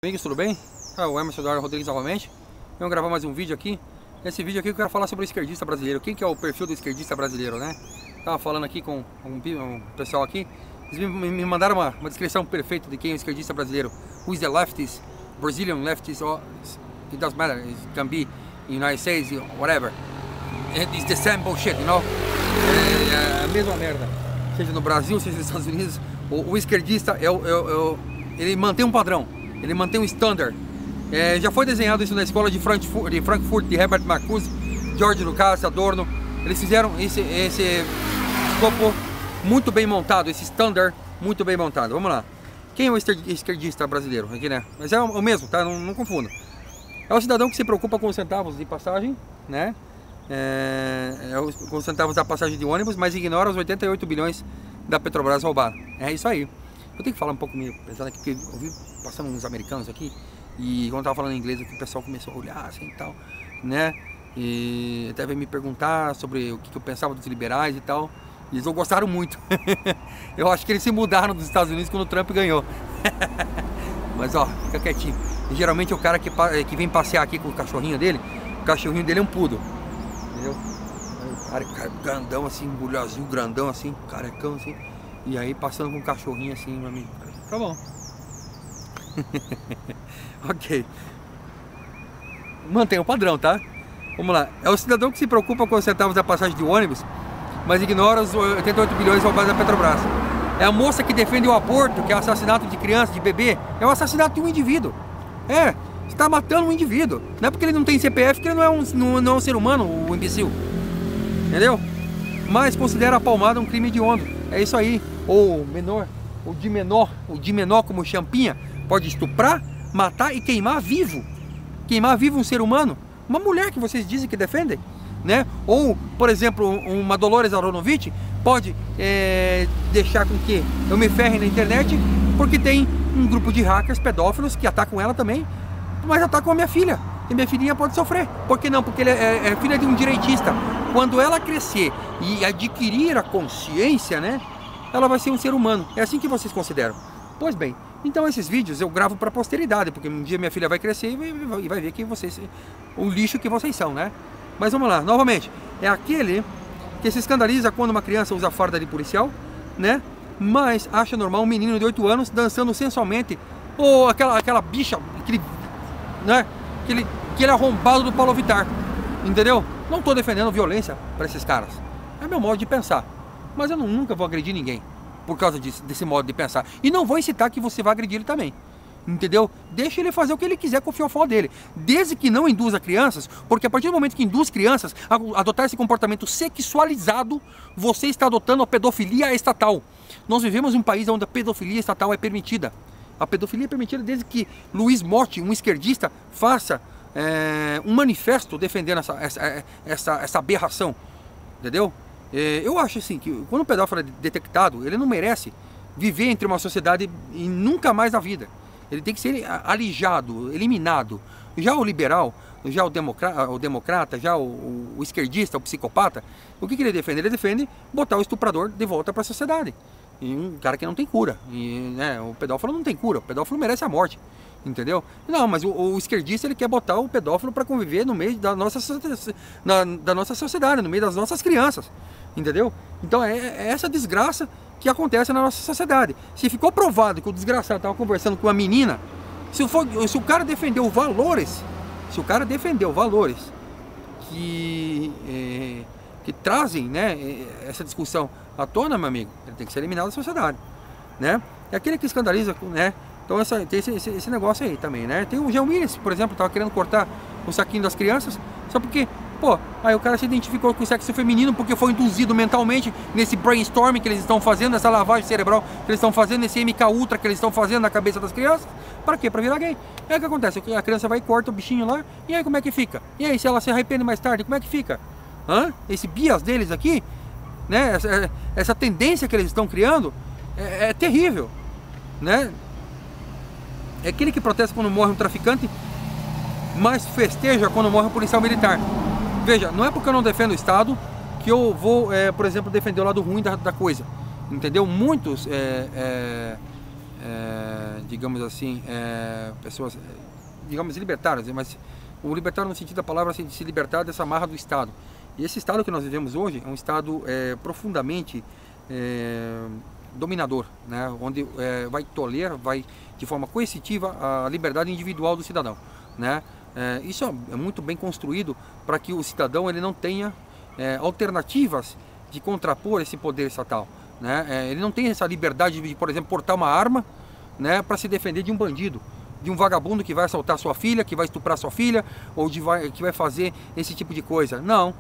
Amigos, tudo bem? O Emerson Eduardo Rodrigues novamente. Vamos gravar mais um vídeo aqui. Nesse vídeo aqui eu quero falar sobre o esquerdista brasileiro. Quem que é o perfil do esquerdista brasileiro, né? Tava falando aqui com um pessoal aqui. Eles me mandaram uma descrição perfeita de quem é o esquerdista brasileiro. Who is the leftist, Brazilian leftist, or it doesn't matter, it can be United States, whatever. It's the same bullshit, you know? É a mesma merda. Seja no Brasil, seja nos Estados Unidos. O esquerdista ele mantém um padrão. Ele mantém um standard. Já foi desenhado isso na escola de Frankfurt, de Herbert Marcuse, George Lucas, Adorno. Eles fizeram esse escopo muito bem montado, esse standard muito bem montado. Vamos lá. Quem é o esquerdista brasileiro? Aqui, né? Mas é o mesmo, tá? Não confunda. É o cidadão que se preocupa com os centavos de passagem, né? Com os centavos da passagem de ônibus, mas ignora os 88 bilhões da Petrobras roubada. É isso aí. Eu tenho que falar um pouco meio pesado aqui, porque eu vi passando uns americanos aqui, e quando eu tava falando inglês aqui, o pessoal começou a olhar assim e tal, né? E até veio me perguntar sobre o que eu pensava dos liberais e tal, e eles não gostaram muito. Eu acho que eles se mudaram dos Estados Unidos quando o Trump ganhou. Mas ó, fica quietinho. E, geralmente o cara que vem passear aqui com o cachorrinho dele é um poodle, entendeu? O cara grandão assim, bulhozinho grandão assim, carecão assim. E aí passando com um cachorrinho assim, meu amigo. Tá bom. Ok. Mantenha o padrão, tá? Vamos lá. É o cidadão que se preocupa com os centavos da passagem de ônibus, mas ignora os 88 bilhões roubados da Petrobras. É a moça que defende o aborto, que é o assassinato de criança, de bebê. É o assassinato de um indivíduo. Você está matando um indivíduo. Não é porque ele não tem CPF que ele não é um ser humano, o imbecil. Entendeu? Mas considera a palmada um crime hediondo. É isso aí. Ou de menor como Champinha, pode estuprar, matar e queimar vivo. Queimar vivo um ser humano. Uma mulher que vocês dizem que defendem, né? Ou, por exemplo, uma Dolores Aronovitch pode deixar com que eu me ferre na internet porque tem um grupo de hackers pedófilos que atacam ela também, mas atacam a minha filha. E minha filhinha pode sofrer. Por que não? Porque ela é filha de um direitista. Quando ela crescer e adquirir a consciência, né? Ela vai ser um ser humano. É assim que vocês consideram. Pois bem, então esses vídeos eu gravo para a posteridade, porque um dia minha filha vai crescer e vai ver que vocês, o lixo que vocês são, né? Mas vamos lá, novamente. É aquele que se escandaliza quando uma criança usa farda de policial, né? Mas acha normal um menino de 8 anos dançando sensualmente, ou aquela bicha, aquele arrombado do Paulo Vittar, entendeu? Não estou defendendo violência para esses caras. É meu modo de pensar. Mas eu nunca vou agredir ninguém por causa desse modo de pensar. E não vou incitar que você vá agredir ele também. Entendeu? Deixa ele fazer o que ele quiser com o fiofó dele. Desde que não induza crianças, porque a partir do momento que induz crianças a adotar esse comportamento sexualizado, você está adotando a pedofilia estatal. Nós vivemos em um país onde a pedofilia estatal é permitida. A pedofilia é permitida desde que Luiz Motti, um esquerdista, faça um manifesto defendendo essa aberração. Entendeu? Eu acho assim que quando o pedófilo é detectado, ele não merece viver entre uma sociedade e nunca mais na vida. Ele tem que ser alijado, eliminado. Já o liberal, já o democrata, já o esquerdista, o psicopata, o que ele defende? Ele defende botar o estuprador de volta para a sociedade. E um cara que não tem cura. E, né, o pedófilo não tem cura, o pedófilo merece a morte. Entendeu? Não, mas o esquerdista ele quer botar o pedófilo para conviver no meio da nossa sociedade, no meio das nossas crianças. Entendeu? Então é essa desgraça que acontece na nossa sociedade. Se ficou provado que o desgraçado estava conversando com uma menina, se o cara defendeu valores, que trazem, né, essa discussão à tona, meu amigo, ele tem que ser eliminado da sociedade, né? É aquele que escandaliza, né? Então tem esse negócio aí também, né? Tem o Jean Willis, por exemplo, estava querendo cortar o saquinho das crianças, só porque, aí o cara se identificou com o sexo feminino porque foi induzido mentalmente nesse brainstorming que eles estão fazendo, essa lavagem cerebral que eles estão fazendo, esse MK Ultra que eles estão fazendo na cabeça das crianças. Para quê? Para virar gay. Aí o que acontece? A criança vai e corta o bichinho lá, e aí como é que fica? E aí se ela se arrepende mais tarde, como é que fica? Esse bias deles aqui, né? Essa tendência que eles estão criando é terrível, né? É aquele que protesta quando morre um traficante, mas festeja quando morre um policial militar. Veja, não é porque eu não defendo o Estado que eu vou, por exemplo, defender o lado ruim da coisa. Entendeu? Muitos digamos assim, pessoas, digamos, libertárias, mas o libertário no sentido da palavra, assim, de se libertar dessa marra do Estado. E esse Estado que nós vivemos hoje é um Estado profundamente dominador, né? Onde vai tolerar, vai de forma coercitiva a liberdade individual do cidadão, né? Isso é muito bem construído para que o cidadão ele não tenha alternativas de contrapor esse poder estatal, né? Ele não tem essa liberdade de, por exemplo, portar uma arma, né, para se defender de um bandido, de um vagabundo que vai assaltar sua filha, que vai estuprar sua filha, ou que vai fazer esse tipo de coisa. Não,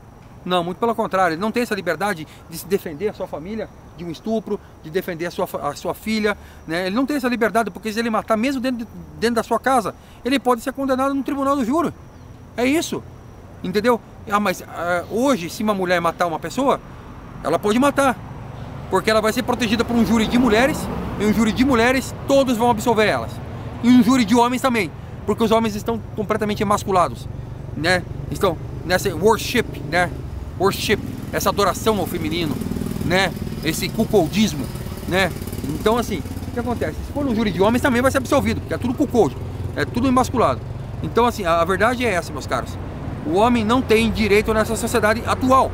muito pelo contrário, ele não tem essa liberdade de se defender a sua família de um estupro, de defender a sua filha, né? Ele não tem essa liberdade, porque se ele matar mesmo dentro da sua casa, ele pode ser condenado no tribunal do júri. É isso, entendeu? Mas hoje, se uma mulher matar uma pessoa, ela pode matar, porque ela vai ser protegida por um júri de mulheres, e um júri de mulheres todos vão absolver elas. E um júri de homens também, porque os homens estão completamente emasculados, né? Estão nessa worship, né? Worship, essa adoração ao feminino, né? Esse cuckoldismo, né? Então, assim, o que acontece? Se for um júri de homens também vai ser absolvido, porque é tudo cuckold, é tudo emasculado. Então, assim, a verdade é essa, meus caros. O homem não tem direito nessa sociedade atual,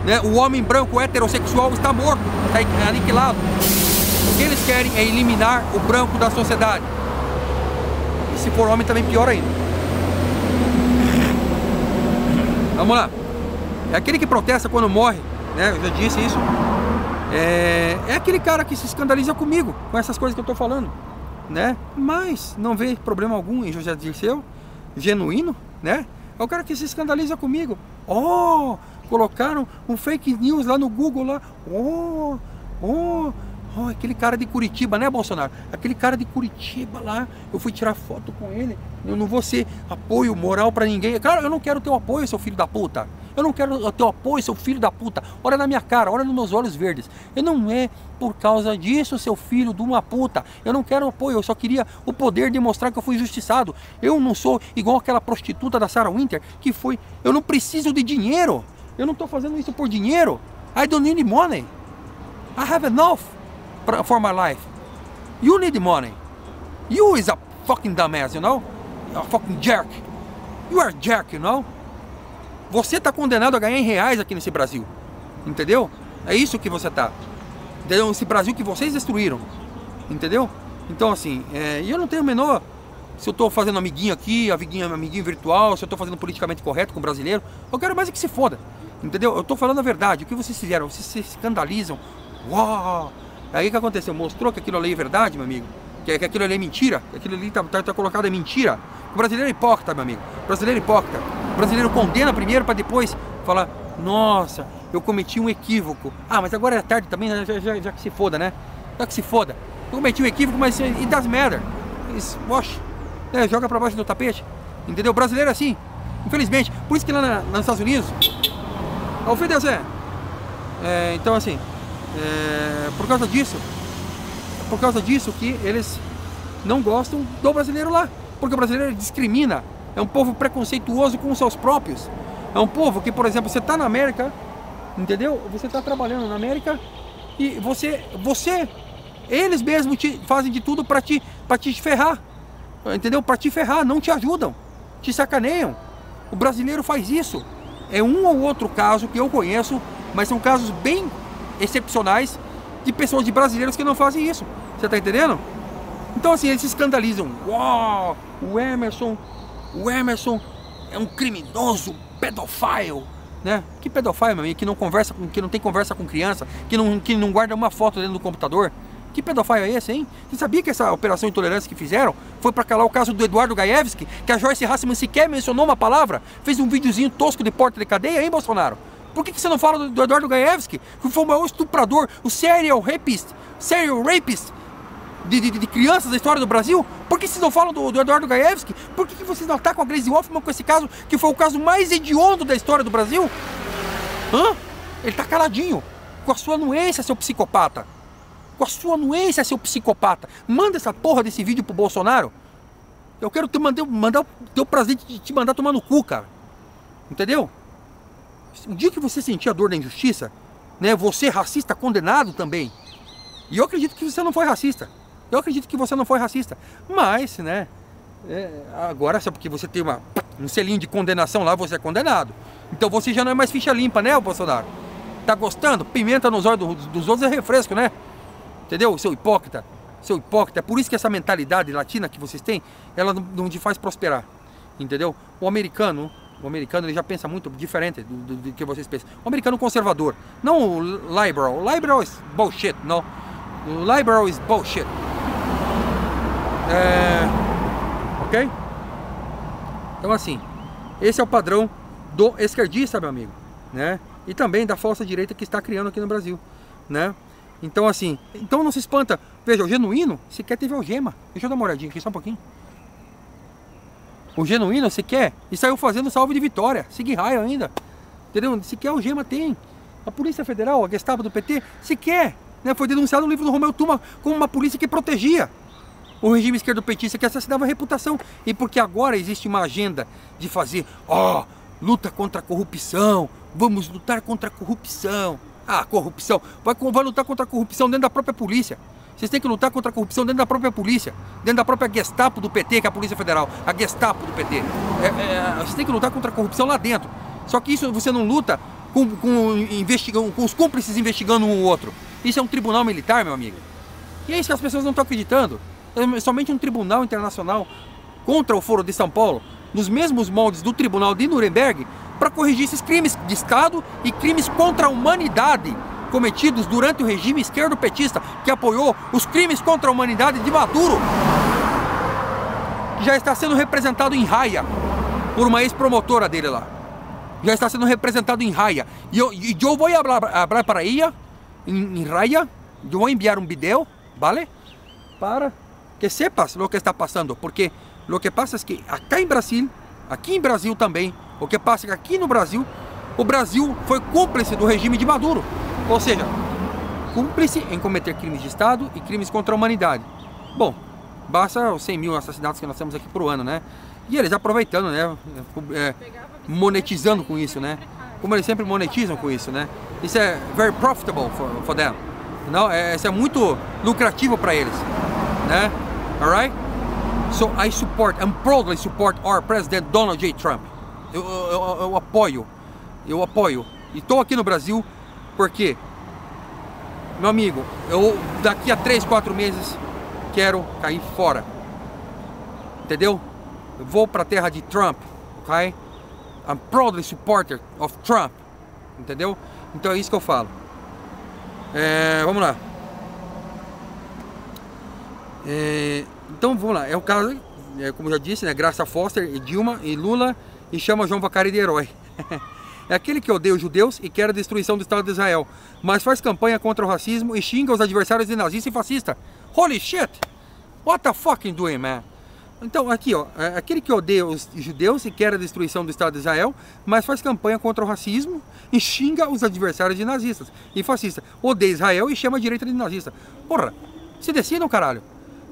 né? O homem branco heterossexual está morto, está aniquilado. O que eles querem é eliminar o branco da sociedade. E se for homem também pior ainda. Vamos lá. É aquele que protesta quando morre, né? Eu já disse isso. É aquele cara que se escandaliza comigo, com essas coisas que eu estou falando, né? Mas não vê problema algum em José Dirceu, genuíno, né? É o cara que se escandaliza comigo. Oh, colocaram um fake news lá no Google lá. Aquele cara de Curitiba, né, Bolsonaro? Aquele cara de Curitiba lá, eu fui tirar foto com ele. Eu não vou ser apoio moral pra ninguém. Cara, eu não quero teu apoio, seu filho da puta. Eu não quero teu apoio, seu filho da puta. Olha na minha cara, olha nos meus olhos verdes. Eu não é por causa disso, seu filho de uma puta. Eu não quero apoio, eu só queria o poder de mostrar que eu fui injustiçado. Eu não sou igual aquela prostituta da Sarah Winter, que foi... Eu não preciso de dinheiro. Eu não tô fazendo isso por dinheiro. I don't need money. I have enough for my life. You need money. You is a fucking dumbass, you know? A fucking jerk. You are a jerk, you know? Você está condenado a ganhar em reais aqui nesse Brasil, entendeu? É isso que você está. Esse Brasil que vocês destruíram, entendeu? Então, assim, eu não tenho o menor... Se eu estou fazendo amiguinho aqui, amiguinho virtual, se eu estou fazendo politicamente correto com o brasileiro, eu quero mais é que se foda, entendeu? Eu estou falando a verdade. O que vocês fizeram? Vocês se escandalizam. Uau! Aí o que aconteceu? Mostrou que aquilo ali é verdade, meu amigo? Que aquilo ali é mentira? Que aquilo ali tá colocado é mentira? O brasileiro é hipócrita, meu amigo. O brasileiro é hipócrita. O brasileiro condena primeiro para depois falar: nossa, eu cometi um equívoco. Ah, mas agora é tarde também, já que se foda, né? Já que se foda. Eu cometi um equívoco, mas it does matter. Wash. Joga para baixo do tapete. Entendeu? O brasileiro é assim. Infelizmente. Por isso que lá nos Estados Unidos... então, assim... por causa disso que eles não gostam do brasileiro lá, porque o brasileiro discrimina, é um povo preconceituoso com os seus próprios, é um povo que, por exemplo, você está na América, entendeu? Você está trabalhando na América e eles mesmos fazem de tudo para te ferrar, entendeu? Para te ferrar, não te ajudam, te sacaneiam. O brasileiro faz isso. É um ou outro caso que eu conheço, mas são casos bem excepcionais de pessoas, de brasileiros que não fazem isso. Você tá entendendo? Então, assim, eles se escandalizam. Uau, o Emerson é um criminoso pedófilo, né? Que pedófilo, meu amigo, que não tem conversa com criança, que não guarda uma foto dentro do computador. Que pedófilo é esse, hein? Você sabia que essa operação intolerância que fizeram foi para calar o caso do Eduardo Gaevski, que a Joyce Hasselman sequer mencionou uma palavra, fez um videozinho tosco de porta de cadeia, hein, Bolsonaro? Por que você não fala do Eduardo Gaevski, que foi o maior estuprador, o serial rapist de crianças da história do Brasil? Por que vocês não falam do Eduardo Gaevski? Por que vocês não atacam a Gleisi Hoffmann com esse caso, que foi o caso mais hediondo da história do Brasil? Ele tá caladinho, com a sua anuência, seu psicopata. Com a sua anuência, seu psicopata. Manda essa porra desse vídeo pro Bolsonaro. Eu quero mandar o teu prazer de te mandar tomar no cu, cara. Entendeu? O dia que você sentir a dor da injustiça, né, você racista condenado também. E eu acredito que você não foi racista. Eu acredito que você não foi racista. Mas, né, agora só porque você tem um selinho de condenação lá, você é condenado. Então você já não é mais ficha limpa, né, Bolsonaro? Tá gostando? Pimenta nos olhos dos outros é refresco, né? Entendeu? Seu hipócrita. Seu hipócrita. É por isso que essa mentalidade latina que vocês têm, ela não te faz prosperar. Entendeu? O americano ele já pensa muito diferente do que vocês pensam. O americano conservador. Não o liberal. O liberal is bullshit, não. O liberal is bullshit. Ok? Então assim, esse é o padrão do esquerdista, meu amigo, né? E também da falsa direita que está criando aqui no Brasil, né? Então assim, então não se espanta. Veja, o Genuíno sequer teve algema. Deixa eu dar uma olhadinha aqui só um pouquinho. O Genuíno sequer e saiu fazendo salve de vitória, segue raio ainda, entendeu? Sequer algema tem. A Polícia Federal, a Gestapo do PT, sequer, né? Foi denunciado no livro do Romeu Tuma como uma polícia que protegia o regime esquerdo-petista, que assassinava a reputação. E porque agora existe uma agenda de fazer, luta contra a corrupção, vamos lutar contra a corrupção. Ah, corrupção, vai lutar contra a corrupção dentro da própria polícia. Vocês têm que lutar contra a corrupção dentro da própria polícia, dentro da própria Gestapo do PT, que é a Polícia Federal, a Gestapo do PT. Vocês têm que lutar contra a corrupção lá dentro. Só que isso você não luta com os cúmplices investigando um ou outro. Isso é um tribunal militar, meu amigo. E é isso que as pessoas não estão acreditando. É somente um tribunal internacional contra o Foro de São Paulo, nos mesmos moldes do Tribunal de Nuremberg, para corrigir esses crimes de Estado e crimes contra a humanidade cometidos durante o regime esquerdo-petista, que apoiou os crimes contra a humanidade de Maduro, que já está sendo representado em Haia por uma ex-promotora dele lá. Já está sendo representado em Haia. E eu vou falar para ela, em Haia, eu vou enviar um vídeo, ¿vale? Para que sepas o que está passando, porque o que passa é que aqui em Brasil também, o que passa é que aqui no Brasil, o Brasil foi cúmplice do regime de Maduro. Ou seja, cúmplice em cometer crimes de Estado e crimes contra a humanidade. Bom, basta os 100 mil assassinatos que nós temos aqui por ano, né? E eles aproveitando, né? Monetizando com isso, né? Como eles sempre monetizam com isso, né? Isso é very profitable for them. Não, isso é muito lucrativo para eles, né? Alright? So I proudly support our President Donald J. Trump. Eu apoio. E estou aqui no Brasil porque, meu amigo, eu daqui a 3, 4 meses quero cair fora. Entendeu? Eu vou para a terra de Trump, ok? I'm proudly supporter of Trump. Entendeu? Então é isso que eu falo. Vamos lá. Então vamos lá. É o caso, como eu já disse, né? Graça Foster e Dilma e Lula e chama João Vacari de herói. É aquele que odeia os judeus e quer a destruição do Estado de Israel, mas faz campanha contra o racismo e xinga os adversários de nazista e fascista. Holy shit! What the fucking doing, man? Então, aqui, ó, é aquele que odeia os judeus e quer a destruição do Estado de Israel, mas faz campanha contra o racismo e xinga os adversários de nazistas e fascistas. Odeia Israel e chama a direita de nazista. Porra, se decidam, caralho.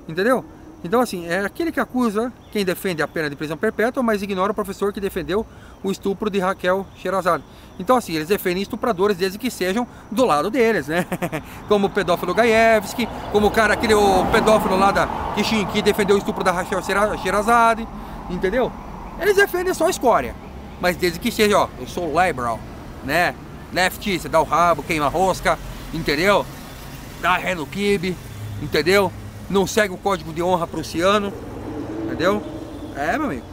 Entendeu? Então, assim, é aquele que acusa quem defende a pena de prisão perpétua, mas ignora o professor que defendeu o estupro de Raquel Sherazade. Então, assim, eles defendem estupradores desde que sejam do lado deles, né? Como o pedófilo Gaevski, como o cara, o pedófilo lá que defendeu o estupro da Raquel Sherazade, entendeu? Eles defendem só a escória, mas desde que seja, ó, eu sou liberal, né? Left, você dá o rabo, queima a rosca, entendeu? Dá ré no quibe, entendeu? Não segue o código de honra prussiano, entendeu? Meu amigo.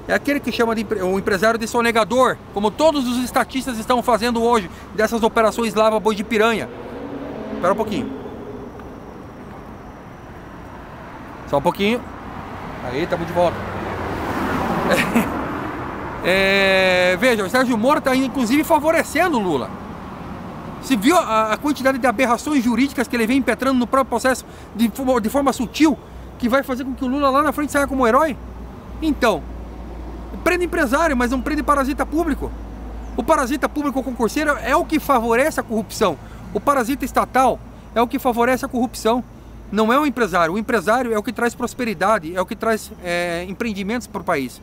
É aquele que chama o empresário de sonegador, como todos os estatistas estão fazendo hoje, dessas operações lava boi de piranha. Espera um pouquinho. Só um pouquinho. Aí, estamos de volta. Veja, o Sérgio Moro está inclusive favorecendo o Lula. Você viu a quantidade de aberrações jurídicas que ele vem impetrando no próprio processo de forma sutil, que vai fazer com que o Lula lá na frente saia como um herói? Então, prende empresário, mas não prende parasita público. O parasita público concurseiro é o que favorece a corrupção. O parasita estatal é o que favorece a corrupção. Não é o empresário. O empresário é o que traz prosperidade, é o que traz empreendimentos para o país.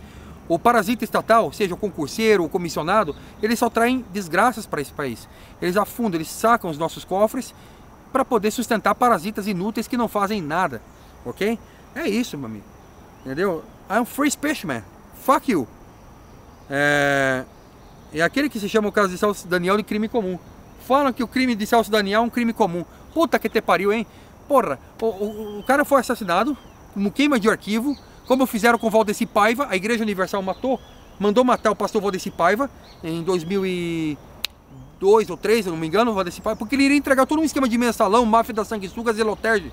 O parasita estatal, seja o concurseiro, o comissionado, eles só traem desgraças para esse país. Eles afundam, eles sacam os nossos cofres para poder sustentar parasitas inúteis que não fazem nada, ok? É isso, meu amigo, entendeu? I'm free speech, man. Fuck you. É aquele que se chama o caso de Celso Daniel de crime comum. Falam que o crime de Celso Daniel é um crime comum. Puta que te pariu, hein? Porra, o cara foi assassinado, como queima de arquivo, como fizeram com o Valdeci Paiva. A Igreja Universal mandou matar o pastor Valdeci Paiva em 2002 ou 2003, se não me engano, o Valdeci Paiva, porque ele iria entregar todo um esquema de mensalão, máfia da sanguessuga, Zeloterge,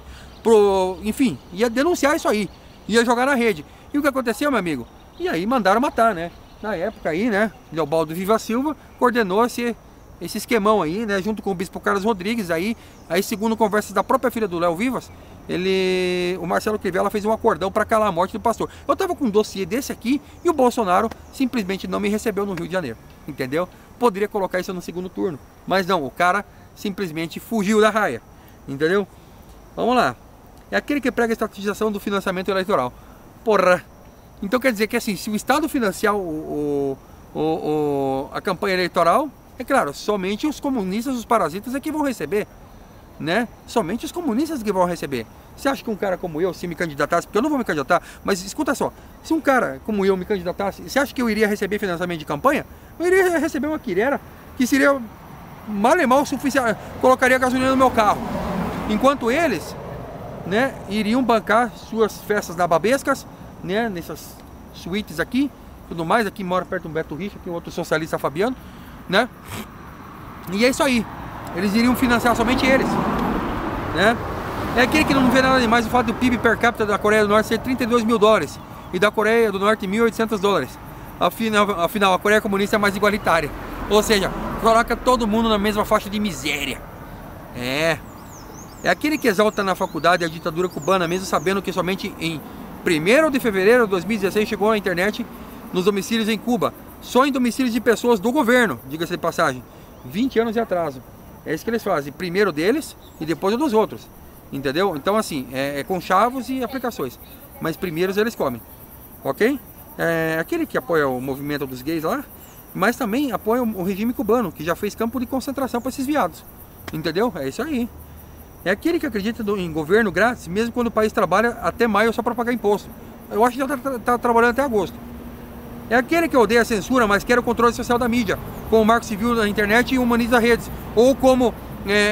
enfim, ia denunciar isso aí, ia jogar na rede. E o que aconteceu, meu amigo? E aí mandaram matar, né? Na época aí, né, Leobaldo Viva Silva coordenou esse esquemão aí, né, junto com o bispo Carlos Rodrigues. Aí segundo conversas da própria filha do Léo Vivas, o Marcelo Crivella fez um acordão para calar a morte do pastor. Eu tava com um dossiê desse aqui e o Bolsonaro simplesmente não me recebeu no Rio de Janeiro, entendeu? Poderia colocar isso no segundo turno, mas não, o cara simplesmente fugiu da raia, entendeu? Vamos lá. É aquele que prega a estatização do financiamento eleitoral. Porra! Então quer dizer que assim, se o Estado financiar a campanha eleitoral, é claro, somente os comunistas, os parasitas é que vão receber, né? Somente os comunistas que vão receber. Você acha que um cara como eu, se me candidatasse, porque eu não vou me candidatar, mas escuta só, se um cara como eu me candidatasse, você acha que eu iria receber financiamento de campanha? Eu iria receber uma quirera que seria mal e mal o suficiente, colocaria gasolina no meu carro. Enquanto eles, né, iriam bancar suas festas nababescas, né, nessas suítes aqui, tudo mais. Aqui mora perto do Beto Richa, aqui outro socialista Fabiano, né? E é isso aí. Eles iriam financiar somente eles, né? É aquele que não vê nada demais o fato do PIB per capita da Coreia do Norte ser 32 mil dólares e da Coreia do Norte 1.800 dólares. Afinal, a Coreia comunista é mais igualitária. Ou seja, coloca todo mundo na mesma faixa de miséria. É aquele que exalta na faculdade a ditadura cubana, mesmo sabendo que somente em 1º de fevereiro de 2016 chegou à internet nos domicílios em Cuba. Só em domicílios de pessoas do governo, diga-se de passagem. 20 anos de atraso. É isso que eles fazem. Primeiro deles e depois dos outros. Entendeu? Então assim, é com chavos e aplicações. Mas primeiros eles comem. Ok? É aquele que apoia o movimento dos gays lá, mas também apoia o regime cubano, que já fez campo de concentração para esses viados. Entendeu? É isso aí. É aquele que acredita em governo grátis, mesmo quando o país trabalha até maio só para pagar imposto. Eu acho que já está trabalhando até agosto. É aquele que odeia a censura, mas quer o controle social da mídia, como o marco civil da internet e humaniza redes. Ou como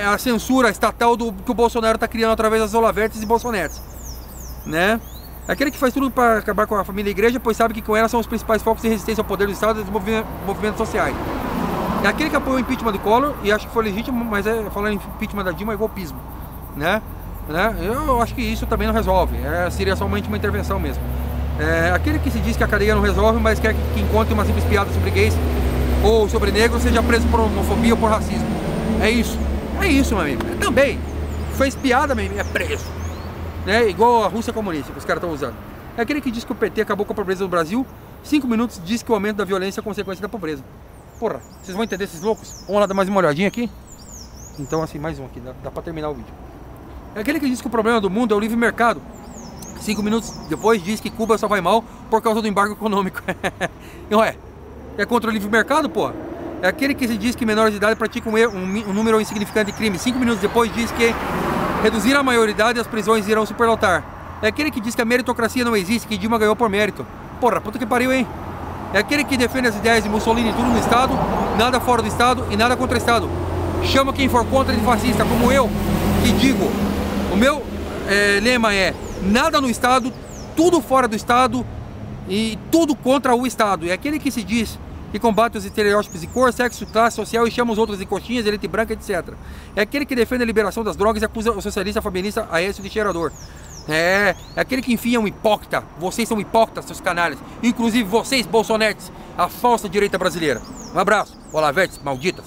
a censura estatal que o Bolsonaro está criando através das Olavetes e Bolsonetes, né? É aquele que faz tudo para acabar com a família e a igreja, pois sabe que com ela são os principais focos de resistência ao poder do Estado e dos movimentos sociais. É aquele que apoia o impeachment do Collor e acha que foi legítimo, mas falando em impeachment da Dilma é golpismo, né? Eu acho que isso também não resolve, seria somente uma intervenção mesmo. É aquele que se diz que a cadeia não resolve, mas quer que encontre uma simples piada sobre gays ou sobre negros seja preso por homofobia ou por racismo. É isso, meu amigo. Também fez piada, meu amigo, é preso, né? Igual a Rússia comunista que os caras estão usando. É aquele que diz que o PT acabou com a pobreza no Brasil. 5 minutos diz que o aumento da violência é consequência da pobreza. Porra, vocês vão entender esses loucos? Vamos lá dar mais uma olhadinha aqui. Então assim, mais um aqui, dá pra terminar o vídeo. É aquele que diz que o problema do mundo é o livre mercado. 5 minutos depois diz que Cuba só vai mal por causa do embargo econômico. Não é contra o livre mercado, pô. É aquele que se diz que menores de idade praticam um número insignificante de crimes. 5 minutos depois diz que reduzir a maioridade as prisões irão superlotar. É aquele que diz que a meritocracia não existe, que Dilma ganhou por mérito. Porra, puta que pariu, hein? É aquele que defende as ideias de Mussolini, tudo no Estado, nada fora do Estado e nada contra o Estado. Chama quem for contra de fascista, como eu, que digo. O meu lema é nada no Estado, tudo fora do Estado e tudo contra o Estado. É aquele que se diz que combate os estereótipos de cor, sexo, classe social e chama os outros de coxinhas, elite branca, etc. É aquele que defende a liberação das drogas e acusa o socialista fabianista Aécio de cheirador. É aquele que enfim é um hipócrita. Vocês são hipócritas, seus canalhas. Inclusive vocês, bolsonetes, a falsa direita brasileira. Um abraço, Olavetes, malditas.